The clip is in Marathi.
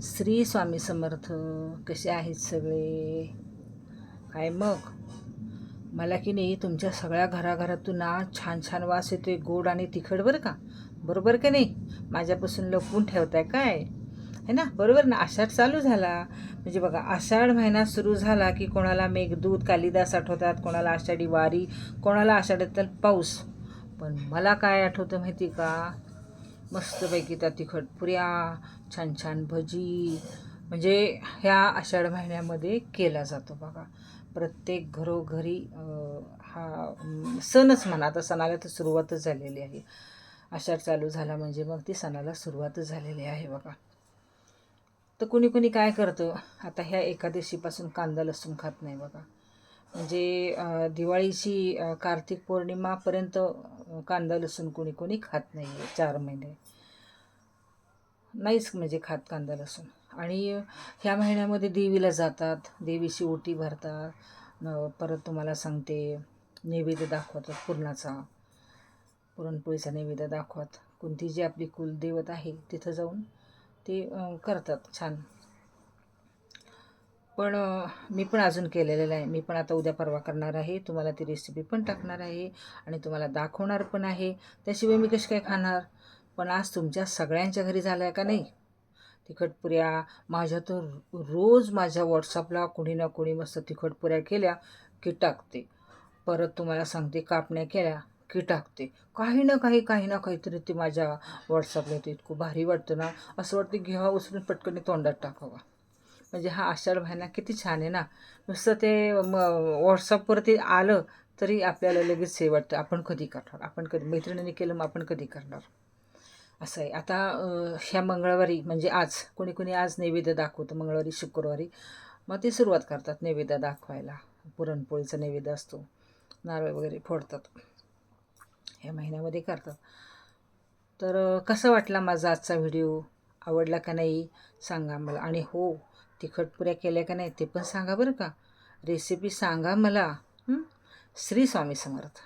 श्री स्वामी समर्थ. कसे आहेत सगळे? काय मग? मला की नाही तुमच्या सगळ्या घराघरातून ना छान छान वास येतोय, गोड आणि तिखट, बरं का? बरोबर का नाही? माझ्यापासून लपवून ठेवताय काय है ना? बरोबर ना? आषाढ चालू झाला म्हणजे बघा, आषाढ महिना सुरू झाला की कोणाला मेघदूत कालिदास आठवतात, कोणाला आषाढी वारी, कोणाला आषाढातील पाऊस. पण मला काय आठवतं माहिती का? मस्तपैकी त्या तिखट पुऱ्या, छान छान भजी, म्हणजे ह्या आषाढ महिन्यामध्ये केला जातो बघा. प्रत्येक घरोघरी हा सणच म्हणा, आता सणाला तर सुरुवातच झालेली आहे. आषाढ चालू झाला म्हणजे मग ती सणाला सुरुवातच झालेली आहे बघा. तर कुणी कुणी काय करतं, आता ह्या एकादशीपासून कांदा लसूण खात नाही बघा. म्हणजे दिवाळीची कार्तिक पौर्णिमापर्यंत कांदा लसूण कोणी कोणी खात नाही आहे. 4 महिने नाहीच म्हणजे खात कांदा लसूण. आणि ह्या महिन्यामध्ये देवीला जातात, देवीची ओटी भरतात. परत तुम्हाला सांगते, नैवेद्य दाखवतात पुरणाचा, पुरणपोळीचा नैवेद्य दाखवत. कोणती जी आपली कुलदैवत आहे तिथं जाऊन ते करतात छान. पण मी पण अजून केलेलं आहे. मी पण आता उद्या परवा करणार आहे. तुम्हाला ती रेसिपी पण टाकणार आहे आणि तुम्हाला दाखवणार पण आहे. त्याशिवाय मी कशी काय खाणार? पण आज तुमच्या सगळ्यांच्या घरी झालं आहे का नाही तिखटपुऱ्या? माझ्या तर रोज माझ्या व्हॉट्सअपला कोणी ना कोणी मस्त तिखटपुऱ्या केल्या की टाकते. परत तुम्हाला सांगते, कापण्या केल्या की टाकते. काही ना काहीतरी ते माझ्या व्हॉट्सअपला येते. इतकं भारी वाटतं ना, असं वाटतं घ्यावा उचलून पटकन तोंडात टाकावा. म्हणजे हा आषाढ महिना किती छान आहे ना. नुसतं ते व्हॉट्सअपवरती आलं तरी आपल्याला लगेच हे वाटतं, आपण कधी करणार, आपण कधी, मैत्रिणींनी केलं मग आपण कधी करणार, असं आहे. आता ह्या मंगळवारी म्हणजे आज कोणी कोणी आज नैवेद्य दाखवतं, मंगळवारी शुक्रवारी मग ते सुरुवात करतात नैवेद्य दाखवायला. पुरणपोळीचा नैवेद्य असतो, नारळ वगैरे फोडतात, ह्या महिन्यामध्ये करतात. तर कसा वाटला माझा आजचा व्हिडिओ? आवडला का नाही सांगा मला. आणि हो, तिखटपुऱ्या केल्या का नाही ते पण सांगा बरं का. रेसिपी सांगा मला. श्री स्वामी समर्थ.